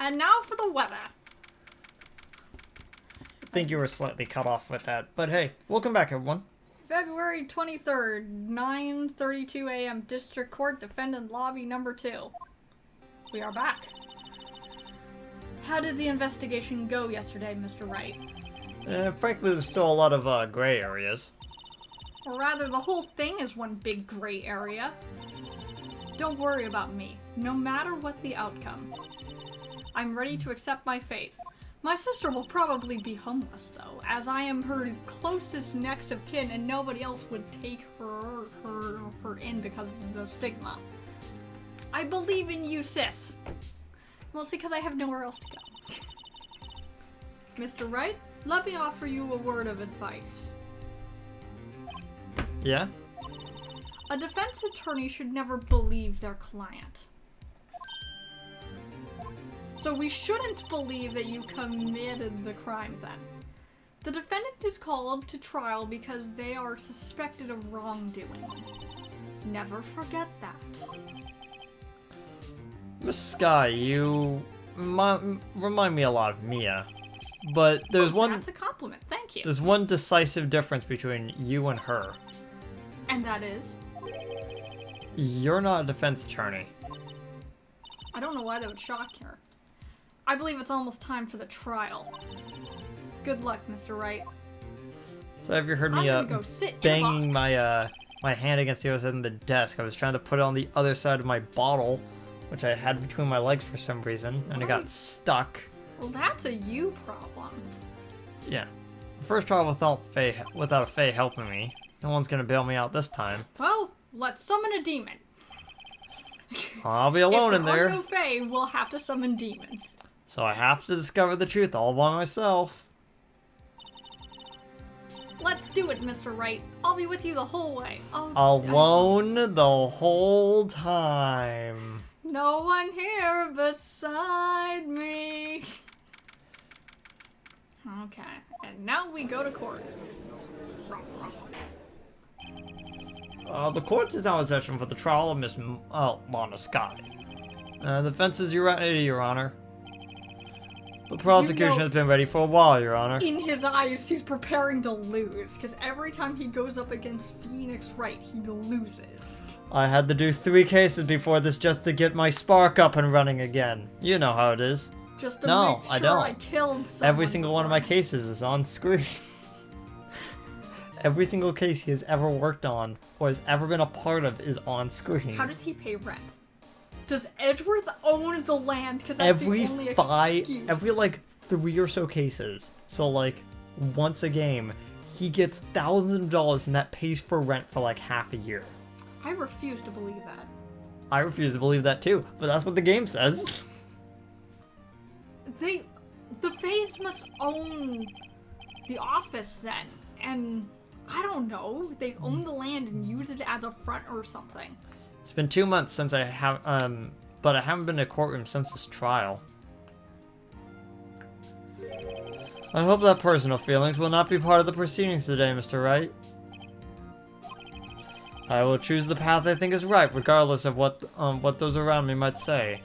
And now for the weather. I think you were slightly cut off with that, but hey, welcome back everyone. February 23rd, 9:32 a.m. District Court, Defendant Lobby number 2. We are back. How did the investigation go yesterday, Mr. Wright? Frankly, there's still a lot of gray areas. Or rather, the whole thing is one big gray area. Don't worry about me, no matter what the outcome. I'm ready to accept my fate. My sister will probably be homeless, though, as I am her closest next of kin and nobody else would take her in because of the stigma. I believe in you, sis. Mostly because I have nowhere else to go. Mr. Wright, let me offer you a word of advice. Yeah? A defense attorney should never believe their client. So we shouldn't believe that you committed the crime then. The defendant is called to trial because they are suspected of wrongdoing. Never forget that. Miss Sky, you remind me a lot of Mia. But there's That's a compliment, thank you. There's one decisive difference between you and her. And that is? You're not a defense attorney. I don't know why that would shock her. I believe it's almost time for the trial. Good luck, Mr. Wright. So have you heard me go sit banging my hand against the other side of the desk? I was trying to put it on the other side of my bottle, which I had between my legs for some reason, and it got stuck. Well, that's a you problem. Yeah. First trial without a Fae helping me. No one's gonna bail me out this time. Well, let's summon a demon. I'll be alone in there. If there are no Fae, we'll have to summon demons. So I have to discover the truth all by myself. Let's do it, Mr. Wright. I'll be with you the whole way. Alone the whole time. No one here beside me. Okay, and now we go to court. The court is now in session for the trial of Miss Lana Scott. The defense is ready, Your Honor. The prosecution has been ready for a while, Your Honor. In his eyes, he's preparing to lose, because every time he goes up against Phoenix Wright, he loses. I had to do 3 cases before this just to get my spark up and running again. You know how it is. Just to make sure I don't. I killed someone. Every single one of my cases is on screen. Every single case he has ever worked on or has ever been a part of is on screen. How does he pay rent? Does Edgeworth own the land? Because that's the only excuse. Every like 3 or so cases. So like once a game, he gets thousands of dollars and that pays for rent for like half a year. I refuse to believe that. I refuse to believe that too, but that's what the game says. The Fays must own the office then, and I don't know, they own the land and use it as a front or something. It's been 2 months since I have, but I haven't been to courtroom since this trial. I hope that personal feelings will not be part of the proceedings today, Mr. Wright. I will choose the path I think is right, regardless of what those around me might say.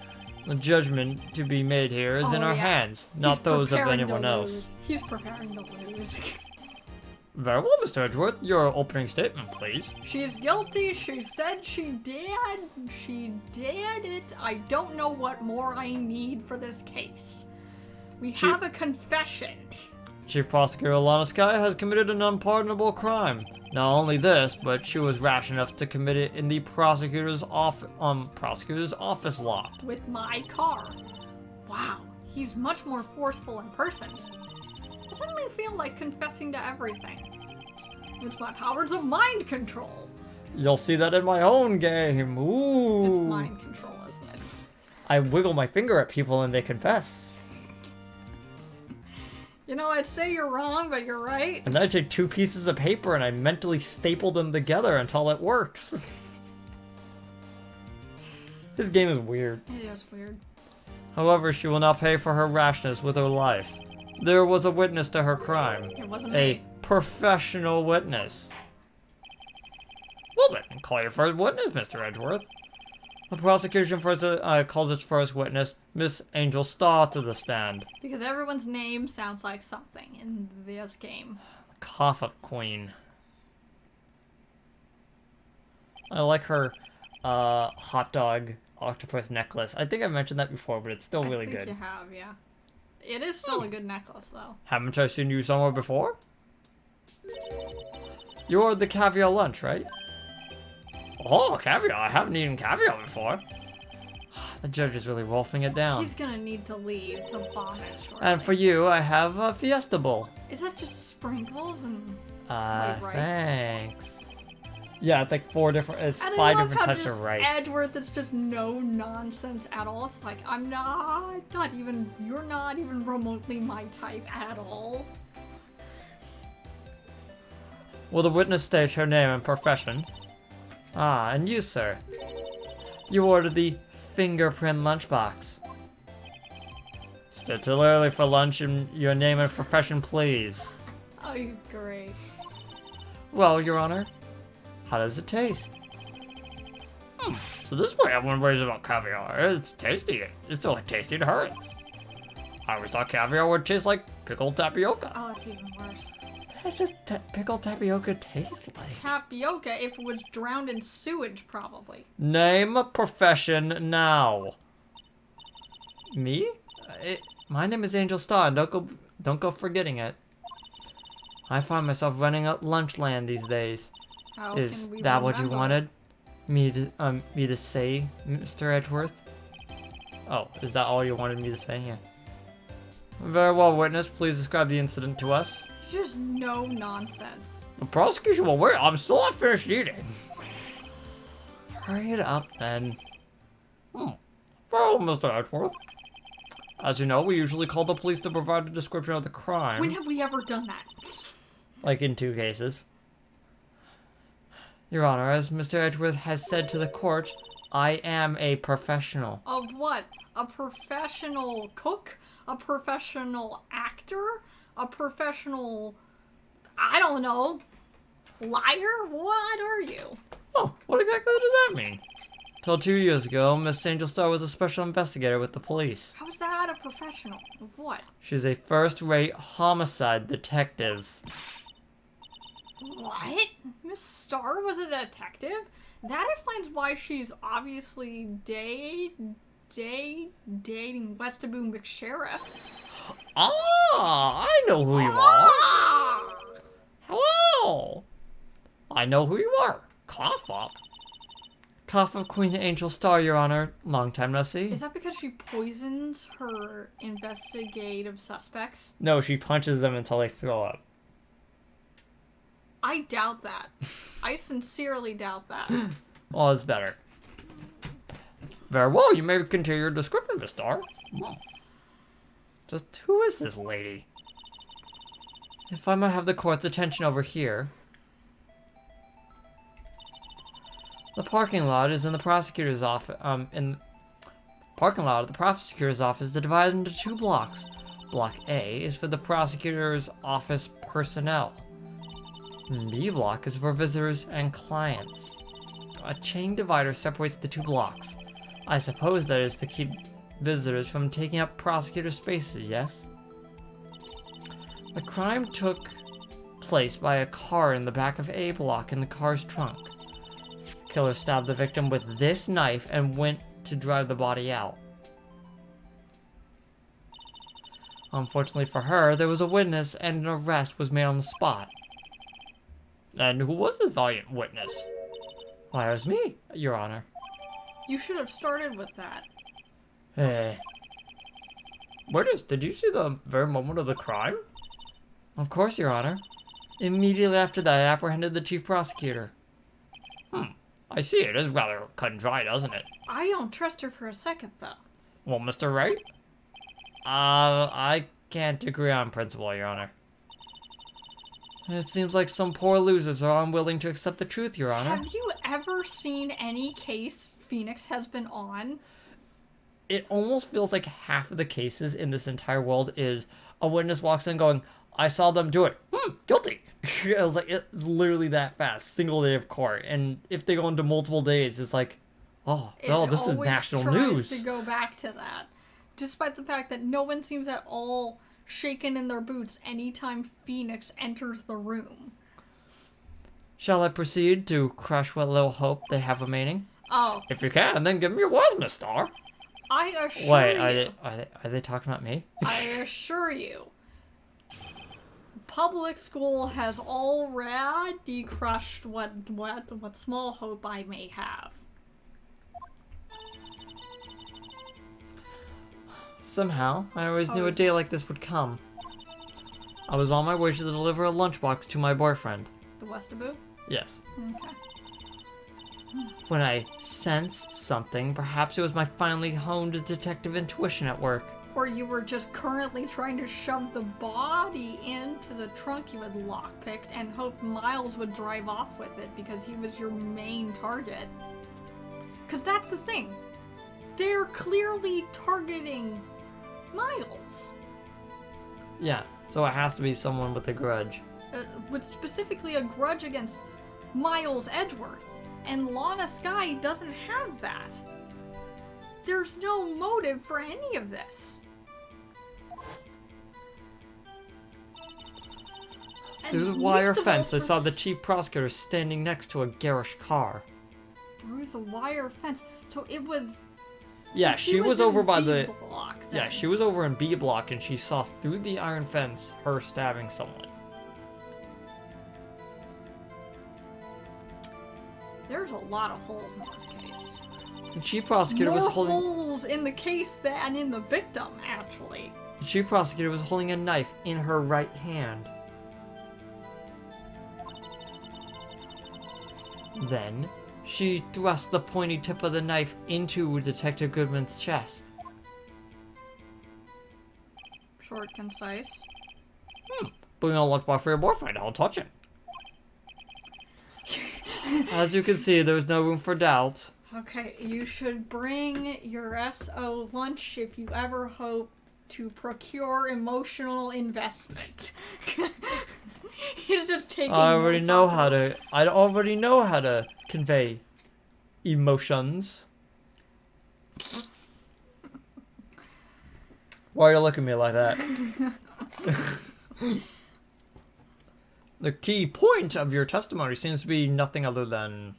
The judgment to be made here is in our hands, not those of anyone else. He's preparing to lose. Very well, Mr. Edgeworth. Your opening statement, please. She's guilty. She said she did. She did it. I don't know what more I need for this case. We have a confession. Chief Prosecutor Lana Sky has committed an unpardonable crime. Not only this, but she was rash enough to commit it in the prosecutor's office lot. With my car. Wow, he's much more forceful in person. I suddenly feel like confessing to everything. It's my powers of mind control. You'll see that in my own game. Ooh. It's mind control, isn't it? I wiggle my finger at people and they confess. You know, I'd say you're wrong, but you're right. And then I take 2 pieces of paper and I mentally staple them together until it works. This game is weird. It is weird. However, she will not pay for her rashness with her life. There was a witness to her crime. It wasn't a me. Professional witness. Well then, call your first witness, Mr. Edgeworth. The prosecution first calls its first witness, Miss Angel Starr, to the stand. Because everyone's name sounds like something in this game. Cough-up queen. I like her hot dog octopus necklace. I think I mentioned that before, but it's still really good. I think you have, yeah. It is still a good necklace, though. Haven't I seen you somewhere before? You ordered the caviar lunch, right? Oh, caviar. I haven't eaten caviar before. The judge is really wolfing it down. He's gonna need to leave to vomit shortly. And for you, I have a Fiesta Bowl. Is that just sprinkles and white rice? Thanks. Yeah, it's like 5 different types of rice. Edward, that's just no nonsense at all. It's like, you're not even remotely my type at all. Will the witness state her name and profession? Ah, and you, sir. You ordered the fingerprint lunchbox. Still too early for lunch, and your name and profession, please. Oh, you're great. Well, Your Honor, how does it taste? So this way everyone worries about caviar. It's tasty. It's still tasty to hurts. I always thought caviar would taste like pickled tapioca. Oh, it's even worse. What does pickled tapioca taste like? Tapioca, if it was drowned in sewage, probably. Name, profession, now. Me? My name is Angel Star, and don't go forgetting it. I find myself running up Lunchland these days. How Is can we that what you remember? wanted me to say, Mr. Edgeworth? Oh, is that all you wanted me to say? Yeah. Very well, witness. Please describe the incident to us. Just no nonsense. The prosecution will wait. I'm still not finished eating. Hurry it up, then. Well, Mr. Edgeworth. As you know, we usually call the police to provide a description of the crime. When have we ever done that? Like in 2 cases. Your Honor, as Mr. Edgeworth has said to the court, I am a professional. Of what? A professional cook? A professional actor? A professional, I don't know, liar? What are you? Oh, what exactly does that mean? Till 2 years ago, Miss Angel Star was a special investigator with the police. How is that a professional? Of what? She's a first-rate homicide detective. What? Miss Starr was a detective? That explains why she's obviously dating Westaboo McSheriff. Ah, I know who you are. Hello. I know who you are. Cough up. Cough up Queen Angel Star, Your Honor. Long time no see. Is that because she poisons her investigative suspects? No, she punches them until they throw up. I doubt that. I sincerely doubt that. Well, it's better. Very well, you may continue your description, Miss Star. Just who is this lady? If I might have the court's attention over here. The parking lot is in the prosecutor's office. In the parking lot of the prosecutor's office is divided into 2 blocks. Block A is for the prosecutor's office personnel. B block is for visitors and clients. A chain divider separates the 2 blocks. I suppose that is to keep visitors from taking up prosecutor spaces, yes? The crime took place by a car in the back of A block in the car's trunk. The killer stabbed the victim with this knife and went to drive the body out. Unfortunately for her, there was a witness and an arrest was made on the spot. And who was this valiant witness? Why, it was me, Your Honor. You should have started with that. Witness, did you see the very moment of the crime? Of course, Your Honor. Immediately after that, I apprehended the chief prosecutor. I see. It is rather cut and dry, doesn't it? I don't trust her for a second, though. Well, Mr. Wright? I can't agree on principle, Your Honor. It seems like some poor losers are unwilling to accept the truth, Your Honor. Have you ever seen any case Phoenix has been on? It almost feels like half of the cases in this entire world is a witness walks in going, I saw them do it. Guilty. I was like, it's literally that fast. Single day of court. And if they go into multiple days, it's like, Oh, no, this is national news. To go back to that, despite the fact that no one seems at all shaken in their boots anytime Phoenix enters the room. Shall I proceed to crush what little hope they have remaining? Oh. If you can, then give me your words, Miss Star. I assure you. Wait, are they talking about me? I assure you. Public school has already crushed what small hope I may have. Somehow, I always knew a day like this would come. I was on my way to deliver a lunchbox to my boyfriend. The Westaboo? Yes. Okay. When I sensed something, perhaps it was my finely honed detective intuition at work. Or you were just currently trying to shove the body into the trunk you had lockpicked and hoped Miles would drive off with it because he was your main target. Because that's the thing. They're clearly targeting Miles. Yeah, so it has to be someone with a grudge. With specifically a grudge against Miles Edgeworth. And Lana Skye doesn't have that. There's no motive for any of this. Through the wire fence, I saw the chief prosecutor standing next to a garish car. Through the wire fence? So it was... Yeah, so she was over by the... block, yeah, she was over in B block and she saw through the iron fence her stabbing someone. There's a lot of holes in this case. The chief prosecutor was holding... More holes in the case than in the victim, actually. The chief prosecutor was holding a knife in her right hand. Then, she thrust the pointy tip of the knife into Detective Goodman's chest. Short, concise. Bring a lunchbox for your boyfriend, I'll touch it. As you can see, there was no room for doubt. Okay, you should bring your SO lunch if you ever hope to procure emotional investment. He's just taking I already know notes how to. I already know how to convey emotions. Why are you looking at me like that? The key point of your testimony seems to be nothing other than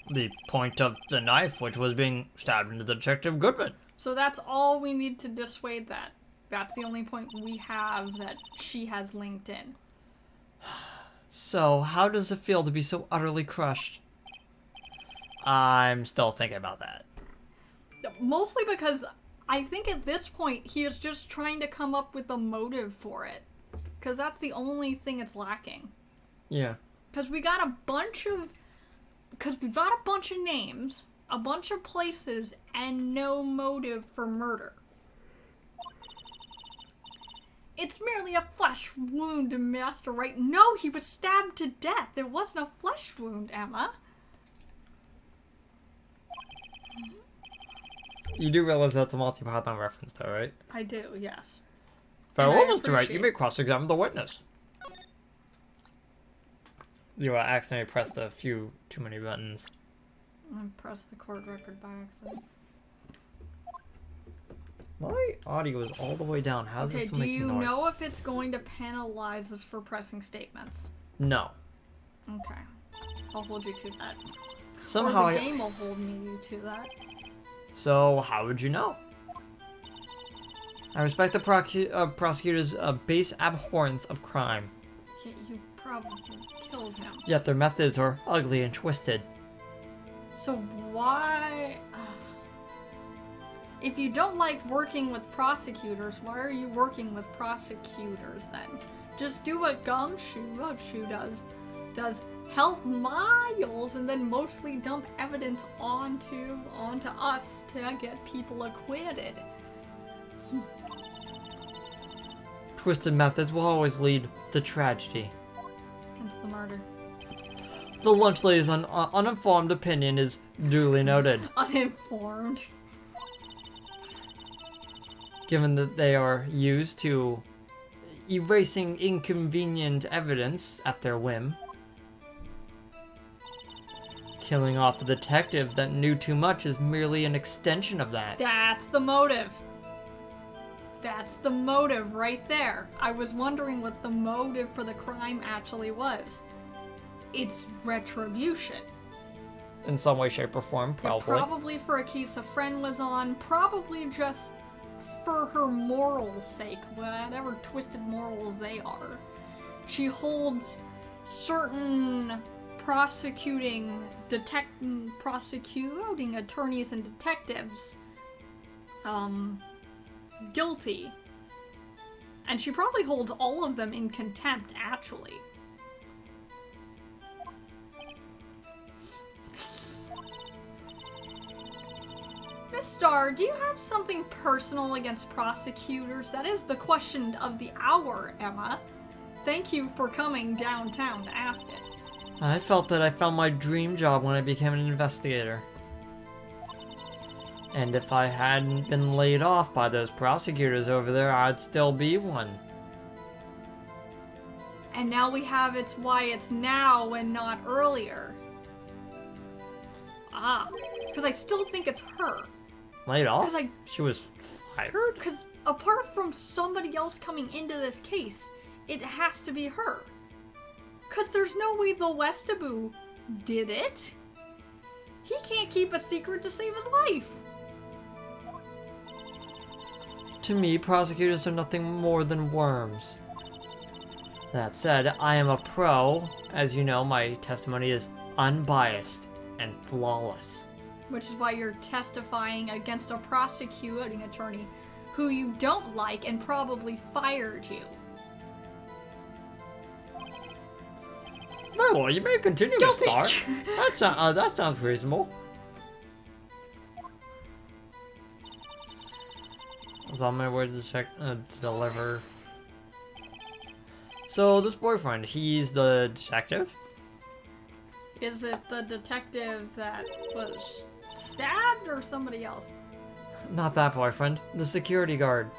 the point of the knife, which was being stabbed into Detective Goodman. So that's all we need to dissuade that. That's the only point we have that she has linked in. So, how does it feel to be so utterly crushed? I'm still thinking about that. Mostly because I think at this point he is just trying to come up with a motive for it. Because that's the only thing it's lacking. Yeah. Because we got a bunch of... Because we've got a bunch of names, a bunch of places, and no motive for murder. It's merely a flesh wound, Master Wright. No, he was stabbed to death. It wasn't a flesh wound, Emma. You do realize that's a multi-Python reference, though, right? I do, yes. But And I almost right. You appreciate- may cross-examine the witness. You accidentally pressed a few too many buttons. I pressed the court record by accident. My audio is all the way down. How's Okay, this do making you noise? know if it's going to penalize us for pressing statements? No. Okay. I'll hold you to that. Somehow or the game will hold me to that. So, how would you know? I respect the prosecutor's base abhorrence of crime. Yet you probably killed him. Yet their methods are ugly and twisted. So why... If you don't like working with prosecutors, why are you working with prosecutors then? Just do what Gumshoe does. Help Miles and then mostly dump evidence onto us to get people acquitted. Twisted methods will always lead to tragedy. Hence the murder. The lunch lady's uninformed opinion is duly noted. Uninformed. Given that they are used to erasing inconvenient evidence at their whim. Killing off a detective that knew too much is merely an extension of that. That's the motive. That's the motive right there. I was wondering what the motive for the crime actually was. It's retribution. In some way, shape, or form, probably. Yeah, probably for a case a friend was on, probably just for her morals' sake, whatever twisted morals they are. She holds certain prosecuting attorneys and detectives guilty. And she probably holds all of them in contempt, actually. Miss Starr, do you have something personal against prosecutors? That is the question of the hour, Emma. Thank you for coming downtown to ask it. I felt that I found my dream job when I became an investigator. And if I hadn't been laid off by those prosecutors over there, I'd still be one. And now we have it's why it's now and not earlier. Ah, because I still think it's her. Laid off? 'Cause She was fired? Because apart from somebody else coming into this case, it has to be her. Because there's no way the Westaboo did it. He can't keep a secret to save his life. To me, prosecutors are nothing more than worms. That said, I am a pro. As you know, my testimony is unbiased and flawless. Which is why you're testifying against a prosecuting attorney who you don't like and probably fired you. Very well, you may continue, Miss Starr. That sounds reasonable. I was on my way to deliver. So this boyfriend, he's the detective? Is it the detective that was stabbed or somebody else? Not that boyfriend, the security guard.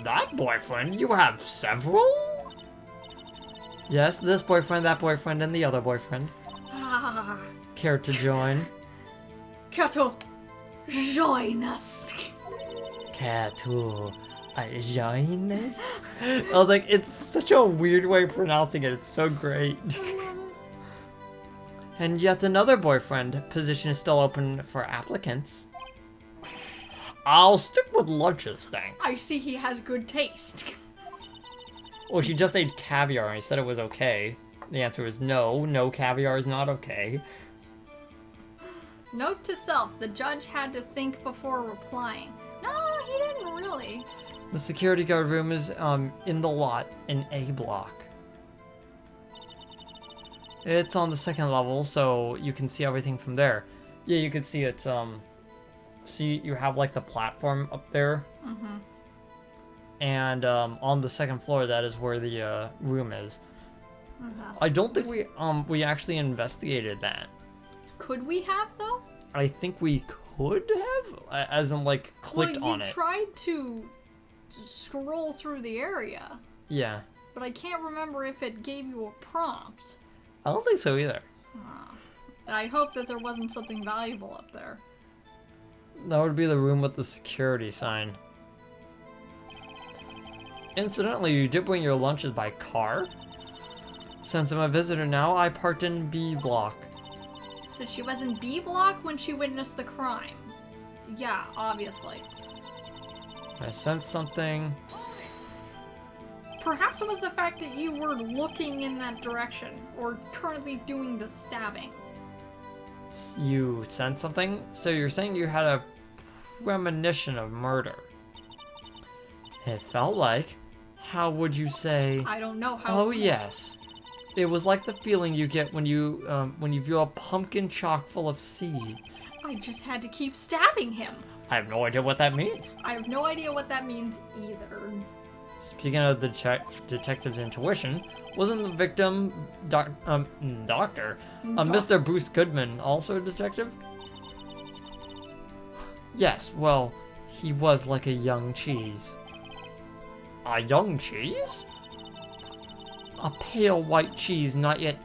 That boyfriend? You have several? Yes, this boyfriend, that boyfriend, and the other boyfriend. Ah, Care to join? Kato, join us. Care to join us? I was like, it's such a weird way of pronouncing it. It's so great. And yet another boyfriend position is still open for applicants. I'll stick with lunches, thanks. I see he has good taste. Well, she just ate caviar and he said it was okay. The answer is no, caviar is not okay. Note to self, the judge had to think before replying. No, he didn't really. The security guard room is in the lot in A block. It's on the second level, so you can see everything from there. Yeah, you can see it's see you have like the platform up there. Mm-hmm. And on the second floor, that is where the room is. Mm-hmm. I don't think we actually investigated that. Could we have though? I think we could have, as in like clicked on it. You tried to scroll through the area. Yeah. But I can't remember if it gave you a prompt. I don't think so either. I hope that there wasn't something valuable up there. That would be the room with the security sign. Incidentally, you did bring your lunches by car? Since I'm a visitor now, I parked in B block. So she was in B block when she witnessed the crime. Yeah, obviously. I sensed something. Perhaps it was the fact that you were looking in that direction, or currently doing the stabbing. You sensed something? So you're saying you had a premonition of murder? It felt like. How would you say? I don't know how. Oh yes, it was like the feeling you get when you view a pumpkin chock full of seeds. I just had to keep stabbing him. I have no idea what that means. I have no idea what that means either. Speaking of the detective's intuition, wasn't the victim Dr. Mr. Bruce Goodman also a detective? Yes, well, he was like a young cheese. A young cheese? A pale white cheese not yet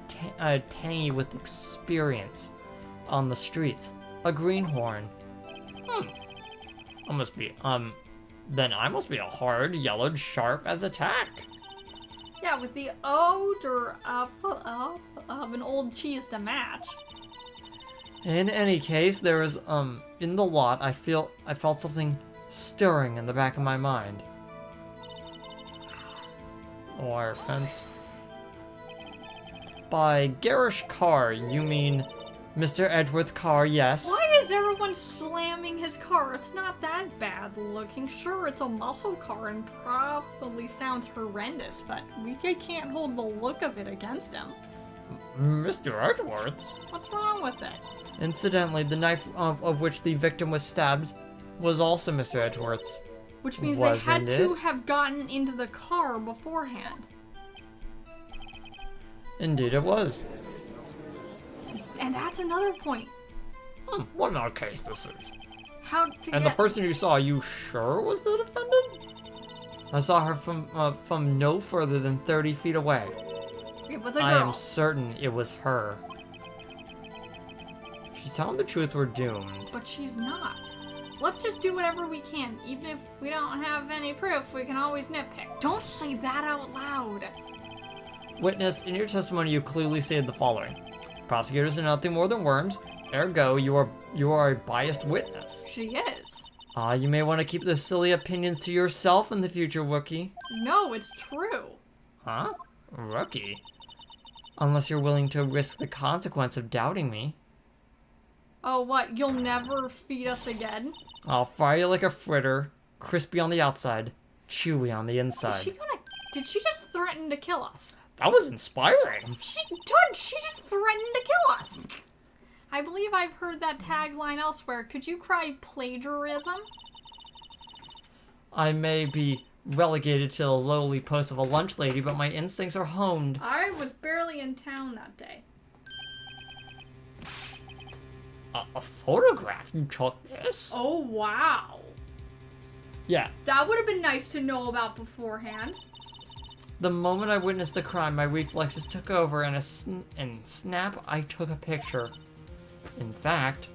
tangy with experience on the streets. A greenhorn. Then I must be a hard, yellowed, sharp as attack. Yeah, with the odor of an old cheese to match. In any case, there was, in the lot, I felt something stirring in the back of my mind. Wire fence. By garish car, you mean Mr. Edgeworth's car, yes. Why is everyone slamming his car? It's not that bad looking. Sure, it's a muscle car and probably sounds horrendous, but we can't hold the look of it against him. Mr. Edgeworth's? What's wrong with it? Incidentally, the knife of which the victim was stabbed was also Mr. Edgeworth's. Which means they had Wasn't to it? have gotten into the car beforehand. Indeed it was. And that's another point. What an odd case this is. How to And get... the person you saw, you sure was the defendant? I saw her from no further than 30 feet away. It was a girl. I am certain it was her. She's telling the truth, we're doomed. But she's not. Let's just do whatever we can. Even if we don't have any proof, we can always nitpick. Don't say that out loud. Witness, in your testimony you clearly stated the following. Prosecutors are nothing more than worms, ergo you are a biased witness. She is. You may want to keep the silly opinions to yourself in the future, Wookie. No, it's true. Huh? Rookie? Unless you're willing to risk the consequence of doubting me. Oh, what? You'll never feed us again? I'll fry you like a fritter, crispy on the outside, chewy on the Is inside. she gonna... Did she just threaten to kill us? That was inspiring. She just threatened to kill us. I believe I've heard that tagline elsewhere. Could you cry plagiarism? I may be relegated to the lowly post of a lunch lady, but my instincts are honed. I was barely in town that day. A photograph? You took this? Oh, wow. Yeah. That would have been nice to know about beforehand. The moment I witnessed the crime, my reflexes took over, and snap, I took a picture. In fact,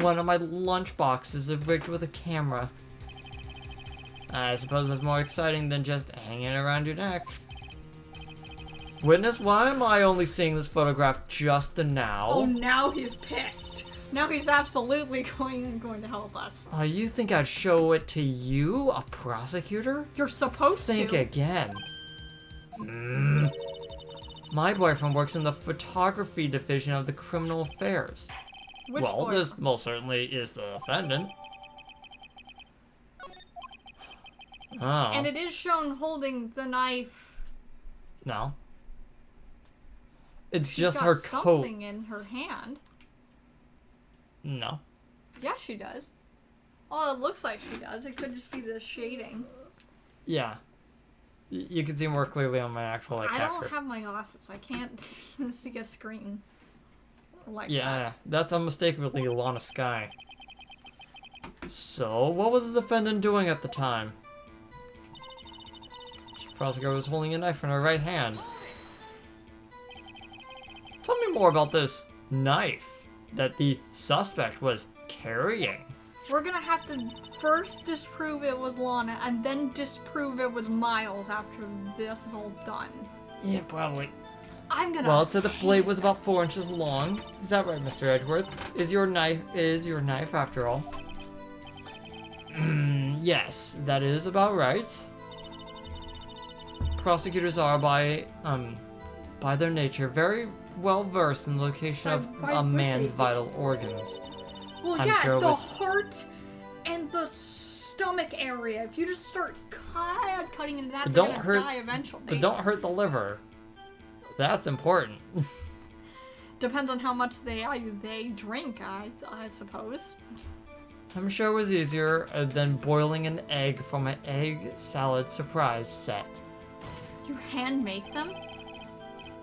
one of my lunch boxes is rigged with a camera. I suppose it's more exciting than just hanging around your neck. Witness, why am I only seeing this photograph just now? Oh, now he's pissed. Now he's absolutely going to help us. You think I'd show it to you, a prosecutor? You're supposed Think to. again. My boyfriend works in the photography division of the criminal affairs. Which well, boy? this most certainly is the defendant. Oh. And it is shown holding the knife. No. It's She's just got her coat. something in her hand. No. Yeah, she does. Oh, it looks like she does. It could just be the shading. Yeah. You can see more clearly on my actual I capture. don't have my glasses. I can't see a screen like Yeah, that. that's unmistakably Lana Sky. So, what was the defendant doing at the time? The prosecutor was holding a knife in her right hand. Tell me more about this knife that the suspect was carrying. We're gonna have to first disprove it was Lana and then disprove it was Miles after this is all done. Yeah, probably. I'm gonna. Well, it said the blade was hate about 4 inches long. Is that right, Mr. Edgeworth? Is your knife after all? Yes, that is about right. Prosecutors are by their nature very well versed in the location of Why a would man's they be? vital organs. Well, I'm yeah, sure it the was- heart and the stomach area. If you just start cutting into that, But they're don't gonna hurt- die eventually. But don't hurt the liver. That's important. Depends on how much they drink, I suppose. I'm sure it was easier than boiling an egg from an egg salad surprise set. You hand make them?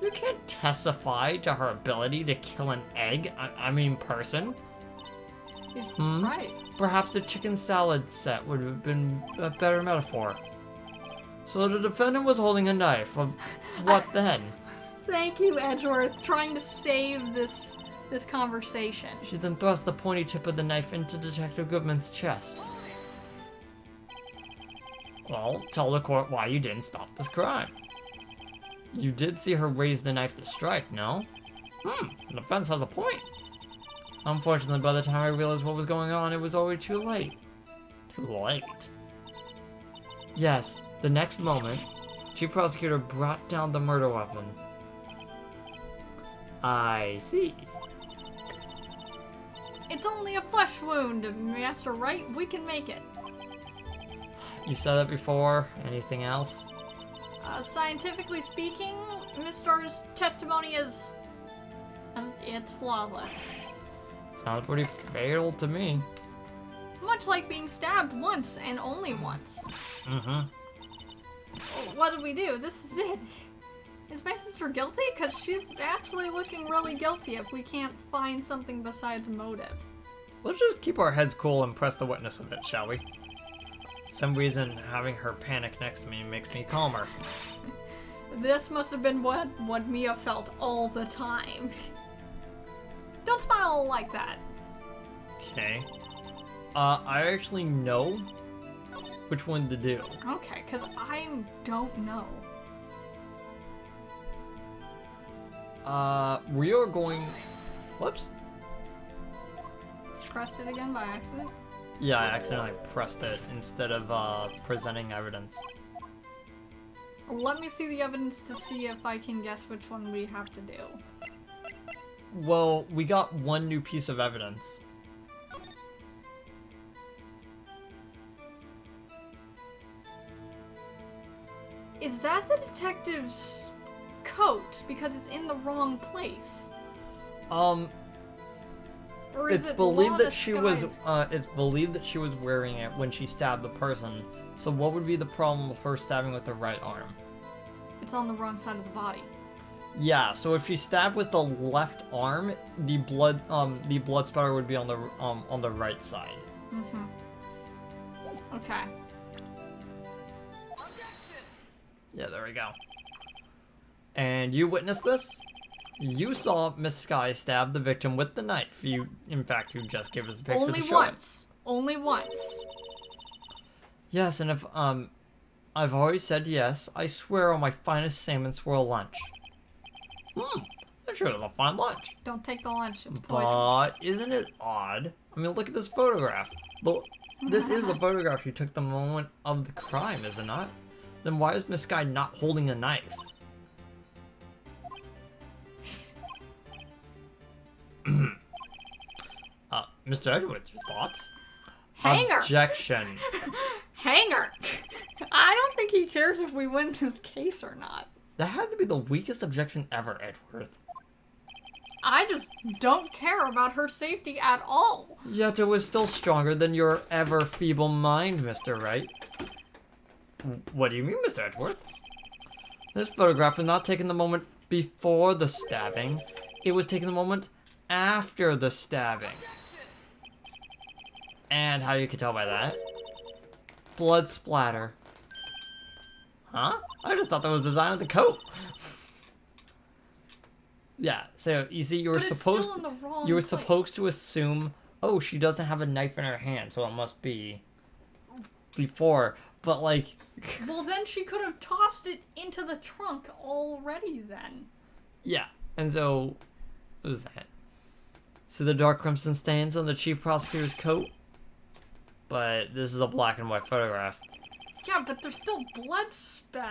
You can't testify to her ability to kill an egg, person. It's Hmm? right. Perhaps a chicken salad set would have been a better metaphor. So the defendant was holding a knife. What then? Thank you, Edgeworth, trying to save this conversation. She then thrust the pointy tip of the knife into Detective Goodman's chest. Well, tell the court why you didn't stop this crime. You did see her raise the knife to strike, no? The defense has a point. Unfortunately, by the time I realized what was going on, it was already too late. Too late? Yes, the next moment, Chief Prosecutor brought down the murder weapon. I see. It's only a flesh wound, Master Wright. We can make it. You said it before. Anything else? Scientifically speaking, Miss Starr's testimony is... it's flawless. Sounds pretty fatal to me. Much like being stabbed once and only once. What did we do? This is it. Is my sister guilty? Because she's actually looking really guilty if we can't find something besides motive. Let's just keep our heads cool and press the witness a bit, shall we? For some reason, having her panic next to me makes me calmer. This must have been what Mia felt all the time. Don't smile like that. Okay. I actually know which one to do. Okay, because I don't know. We are going... Whoops. Pressed it again by accident? Yeah, I accidentally pressed it instead of, presenting evidence. Let me see the evidence to see if I can guess which one we have to do. Well, we got one new piece of evidence. Is that the detective's coat? Because it's in the wrong place. Or is It's it believed that it's believed that she was wearing it when she stabbed the person. So what would be the problem with her stabbing with the right arm? It's on the wrong side of the body. Yeah, so if she stabbed with the left arm, the blood spatter would be on the right side. Okay. Yeah, there we go. And you witnessed this? You saw Miss Sky stab the victim with the knife. In fact, you just gave us the picture Only to show it. once. Only once. Yes, and if, I've already said yes, I swear on my finest salmon swirl lunch. That sure is a fine lunch. Don't take the lunch. It's poison. But isn't it odd? I mean, look at this photograph. Look, this is the photograph you took the moment of the crime, is it not? Then why is Miss Sky not holding a knife? Mr. Edwards, your thoughts? Hanger! Objection. Hanger! I don't think he cares if we win this case or not. That had to be the weakest objection ever, Edworth. I just don't care about her safety at all. Yet it was still stronger than your ever feeble mind, Mr. Wright. What do you mean, Mr. Edworth? This photograph was not taken the moment before the stabbing. It was taken the moment after the stabbing. And how you can tell by that? Blood splatter. Huh? I just thought that was the design of the coat. Yeah, so you see, you were supposed to assume, oh, she doesn't have a knife in her hand, so it must be before. But like, well, then she could have tossed it into the trunk already. Then. Yeah, and so what is that? So the dark crimson stains on the chief prosecutor's coat, but this is a black and white photograph. Yeah, but there's still blood spatter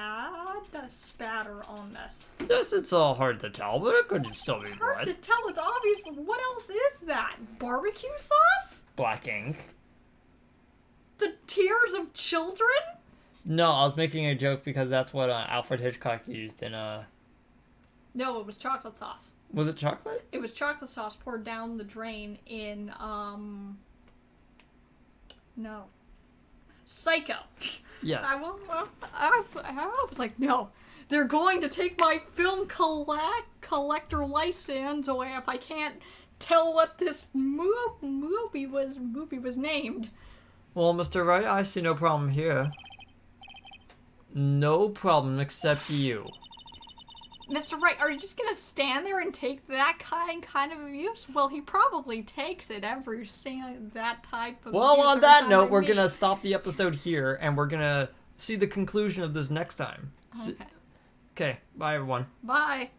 on this. Yes, it's all hard to tell, but it could still be hard blood. to tell. It's obvious. What else is that? Barbecue sauce? Black ink. The tears of children? No, I was making a joke because that's what Alfred Hitchcock used in No, it was chocolate sauce. Was it chocolate? It was chocolate sauce poured down the drain in no. Psycho. Yes. I was like, no. They're going to take my film collector license away if I can't tell what this movie was named. Well, Mr. Wright, I see no problem here. No problem except you. Mr. Wright, are you just gonna stand there and take that kind of abuse? Well, he probably takes it every single that type of Well, abuse on every that time note, I we're meet. gonna stop the episode here, and we're gonna see the conclusion of this next time. Okay. Okay, bye everyone. Bye.